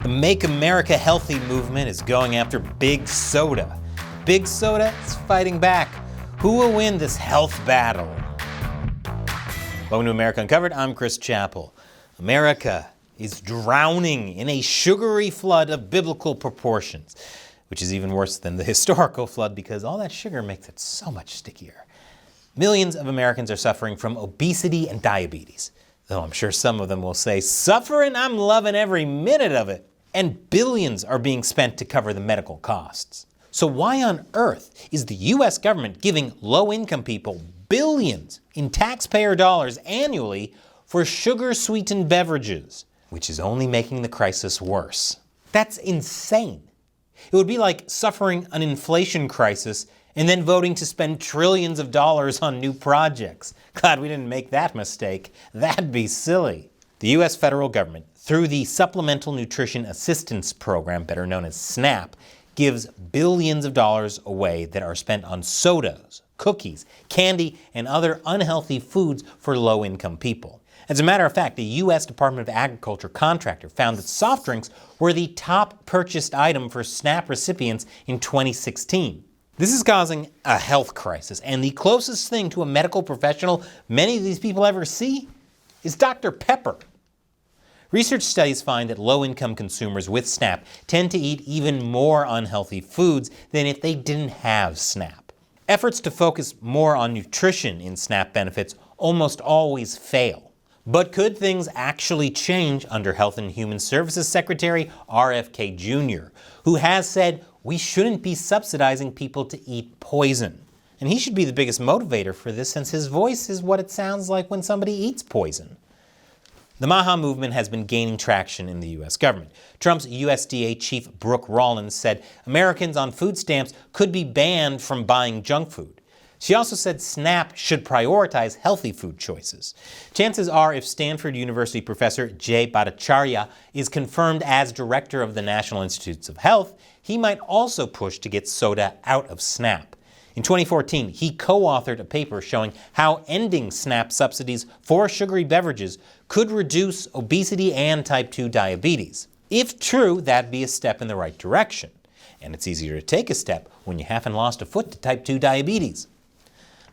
The Make America Healthy movement is going after Big Soda. Big Soda is fighting back. Who will win this health battle? Welcome to America Uncovered. I'm Chris Chappell. America is drowning in a sugary flood of biblical proportions, which is even worse than the historical flood because all that sugar makes it so much stickier. Millions of Americans are suffering from obesity and diabetes, though I'm sure some of them will say, suffering? I'm loving every minute of it. And billions are being spent to cover the medical costs. So why on earth is the U.S. government giving low-income people billions in taxpayer dollars annually for sugar-sweetened beverages, which is only making the crisis worse? That's insane. It would be like suffering an inflation crisis and then voting to spend trillions of dollars on new projects. Glad we didn't make that mistake. That'd be silly. The U.S. federal government, through the Supplemental Nutrition Assistance Program, better known as SNAP, gives billions of dollars away that are spent on sodas, cookies, candy, and other unhealthy foods for low-income people. As a matter of fact, the U.S. Department of Agriculture contractor found that soft drinks were the top purchased item for SNAP recipients in 2016. This is causing a health crisis, and the closest thing to a medical professional many of these people ever see is Dr. Pepper. Research studies find that low-income consumers with SNAP tend to eat even more unhealthy foods than if they didn't have SNAP. Efforts to focus more on nutrition in SNAP benefits almost always fail. But could things actually change under Health and Human Services Secretary RFK Jr., who has said we shouldn't be subsidizing people to eat poison? And he should be the biggest motivator for this since his voice is what it sounds like when somebody eats poison. The MAHA movement has been gaining traction in the U.S. government. Trump's USDA chief Brooke Rollins said Americans on food stamps could be banned from buying junk food. She also said SNAP should prioritize healthy food choices. Chances are if Stanford University professor Jay Bhattacharya is confirmed as director of the National Institutes of Health, he might also push to get soda out of SNAP. In 2014, he co-authored a paper showing how ending SNAP subsidies for sugary beverages could reduce obesity and type 2 diabetes. If true, that'd be a step in the right direction. And it's easier to take a step when you haven't lost a foot to type 2 diabetes.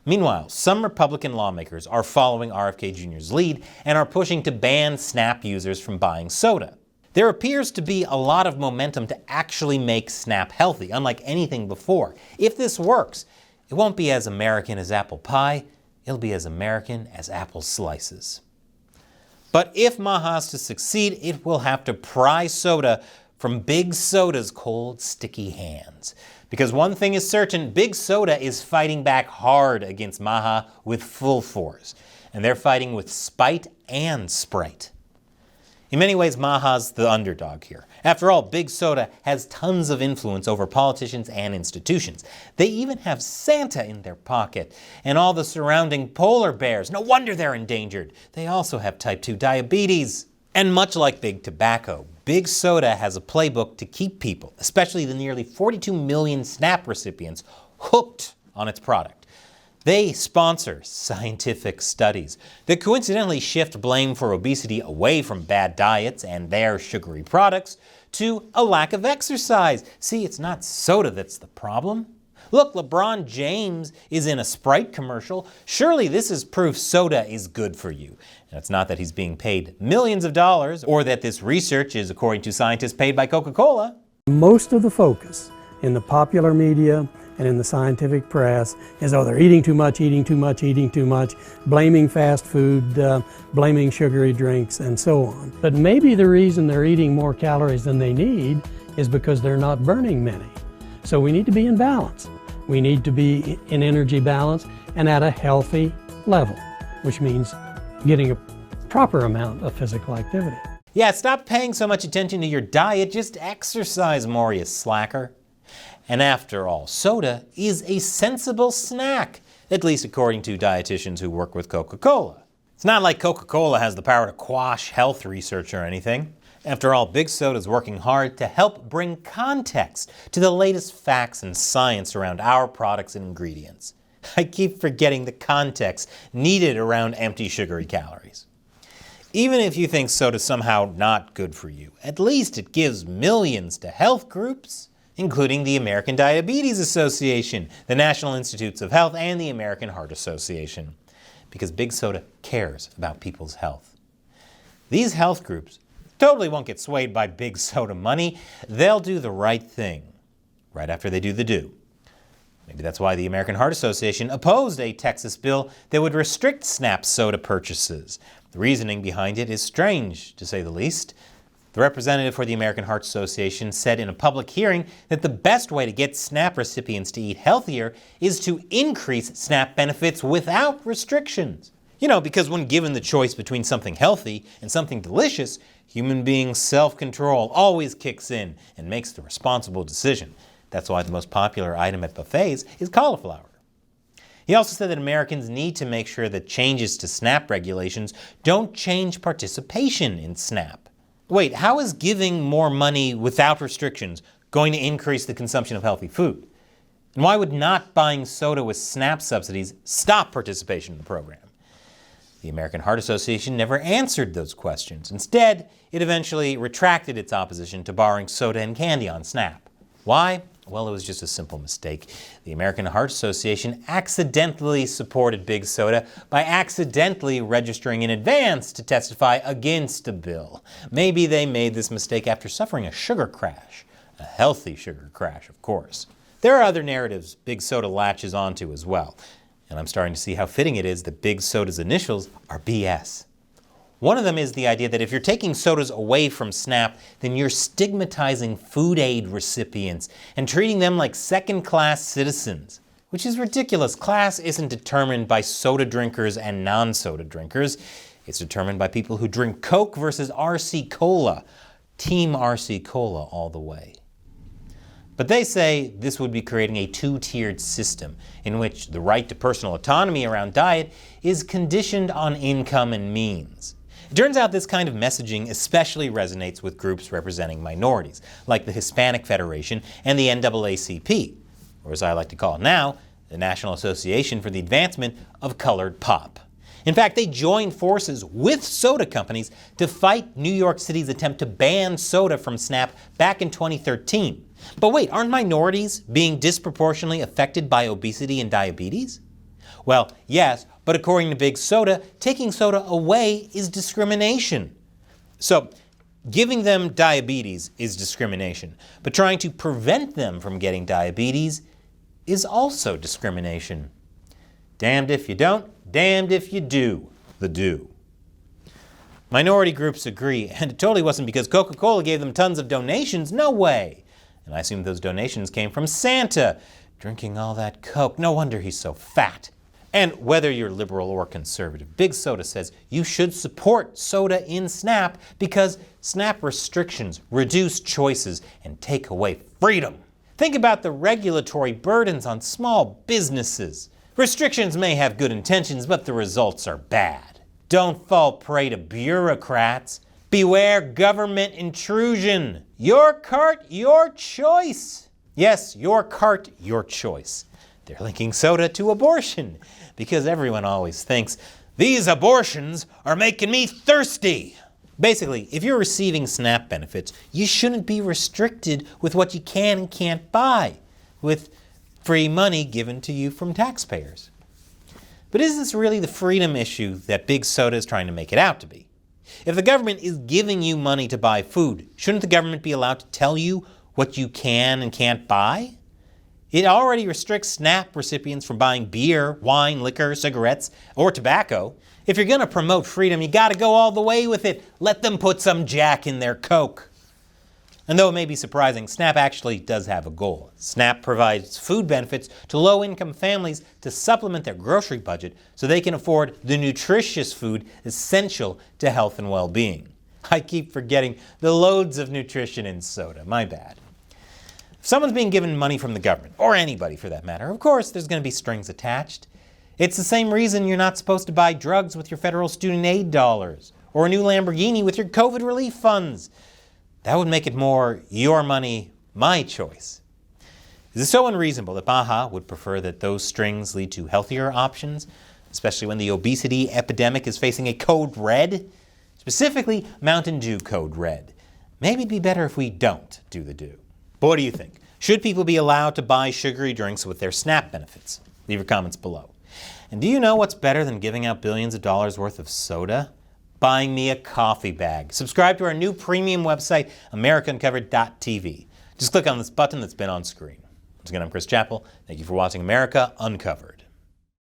Meanwhile, some Republican lawmakers are following RFK Jr.'s lead and are pushing to ban SNAP users from buying soda. There appears to be a lot of momentum to actually make SNAP healthy, unlike anything before. If this works, it won't be as American as apple pie, it'll be as American as apple slices. But if MAHA is to succeed, it will have to pry soda from Big Soda's cold, sticky hands. Because one thing is certain, Big Soda is fighting back hard against MAHA with full force. And they're fighting with spite and sprite. In many ways, MAHA's the underdog here. After all, Big Soda has tons of influence over politicians and institutions. They even have Santa in their pocket and all the surrounding polar bears. No wonder they're endangered. They also have type 2 diabetes. And much like Big Tobacco, Big Soda has a playbook to keep people, especially the nearly 42 million SNAP recipients, hooked on its product. They sponsor scientific studies that coincidentally shift blame for obesity away from bad diets and their sugary products to a lack of exercise. See, it's not soda that's the problem. Look, LeBron James is in a Sprite commercial. Surely this is proof soda is good for you. And it's not that he's being paid millions of dollars or that this research is, according to scientists, paid by Coca-Cola. Most of the focus in the popular media and in the scientific press is, oh, they're eating too much, blaming fast food, blaming sugary drinks, and so on. But maybe the reason they're eating more calories than they need is because they're not burning many. So we need to be in balance. We need to be in energy balance and at a healthy level, which means getting a proper amount of physical activity. Yeah, stop paying so much attention to your diet, just exercise more, you slacker. And after all, soda is a sensible snack, at least according to dietitians who work with Coca-Cola. It's not like Coca-Cola has the power to quash health research or anything. After all, Big Soda is working hard to help bring context to the latest facts and science around our products and ingredients. I keep forgetting the context needed around empty sugary calories. Even if you think soda's somehow not good for you, at least it gives millions to health groups, including the American Diabetes Association, the National Institutes of Health, and the American Heart Association, because big soda cares about people's health. These health groups totally won't get swayed by big soda money. They'll do the right thing right after they do the do. Maybe that's why the American Heart Association opposed a Texas bill that would restrict Snap soda purchases. The reasoning behind it is strange, to say the least. The representative for the American Heart Association said in a public hearing that the best way to get SNAP recipients to eat healthier is to increase SNAP benefits without restrictions. You know, because when given the choice between something healthy and something delicious, human beings' self-control always kicks in and makes the responsible decision. That's why the most popular item at buffets is cauliflower. He also said that Americans need to make sure that changes to SNAP regulations don't change participation in SNAP. Wait, how is giving more money without restrictions going to increase the consumption of healthy food? And why would not buying soda with SNAP subsidies stop participation in the program? The American Heart Association never answered those questions. Instead, it eventually retracted its opposition to borrowing soda and candy on SNAP. Why? Well, it was just a simple mistake. The American Heart Association accidentally supported big soda by accidentally registering in advance to testify against a bill. Maybe they made this mistake after suffering a sugar crash. A healthy sugar crash, of course. There are other narratives big soda latches onto as well. And I'm starting to see how fitting it is that big soda's initials are BS. One of them is the idea that if you're taking sodas away from SNAP, then you're stigmatizing food aid recipients and treating them like second-class citizens, which is ridiculous. Class isn't determined by soda drinkers and non-soda drinkers. It's determined by people who drink Coke versus RC Cola. Team RC Cola all the way. But they say this would be creating a two-tiered system in which the right to personal autonomy around diet is conditioned on income and means. It turns out this kind of messaging especially resonates with groups representing minorities, like the Hispanic Federation and the NAACP, or as I like to call it now, the National Association for the Advancement of Colored Pop. In fact, they joined forces with soda companies to fight New York City's attempt to ban soda from SNAP back in 2013. But wait, aren't minorities being disproportionately affected by obesity and diabetes? Well, yes, but according to Big Soda, taking soda away is discrimination. So, giving them diabetes is discrimination, but trying to prevent them from getting diabetes is also discrimination. Damned if you don't, damned if you do, the do. Minority groups agree, and it totally wasn't because Coca-Cola gave them tons of donations, no way. And I assume those donations came from Santa, drinking all that Coke. No wonder he's so fat. And whether you're liberal or conservative, Big Soda says you should support soda in SNAP because SNAP restrictions reduce choices and take away freedom. Think about the regulatory burdens on small businesses. Restrictions may have good intentions, but the results are bad. Don't fall prey to bureaucrats. Beware government intrusion. Your cart, your choice. Yes, your cart, your choice. They're linking soda to abortion because everyone always thinks, these abortions are making me thirsty. Basically, if you're receiving SNAP benefits, you shouldn't be restricted with what you can and can't buy, with free money given to you from taxpayers. But is this really the freedom issue that Big Soda is trying to make it out to be? If the government is giving you money to buy food, shouldn't the government be allowed to tell you what you can and can't buy? It already restricts SNAP recipients from buying beer, wine, liquor, cigarettes, or tobacco. If you're going to promote freedom, you got to go all the way with it. Let them put some Jack in their Coke. And though it may be surprising, SNAP actually does have a goal. SNAP provides food benefits to low-income families to supplement their grocery budget so they can afford the nutritious food essential to health and well-being. I keep forgetting the loads of nutrition in soda. My bad. If someone's being given money from the government, or anybody for that matter, of course there's going to be strings attached. It's the same reason you're not supposed to buy drugs with your federal student aid dollars, or a new Lamborghini with your COVID relief funds. That would make it more your money, my choice. Is it so unreasonable that MAHA would prefer that those strings lead to healthier options, especially when the obesity epidemic is facing a code red? It's Specifically, Mountain Dew Code Red. Maybe it'd be better if we don't do the do. But what do you think? Should people be allowed to buy sugary drinks with their SNAP benefits? Leave your comments below. And do you know what's better than giving out billions of dollars worth of soda? Buying me a coffee bag. Subscribe to our new premium website, AmericaUncovered.tv. Just click on this button that's been on screen. Once again, I'm Chris Chappell. Thank you for watching America Uncovered.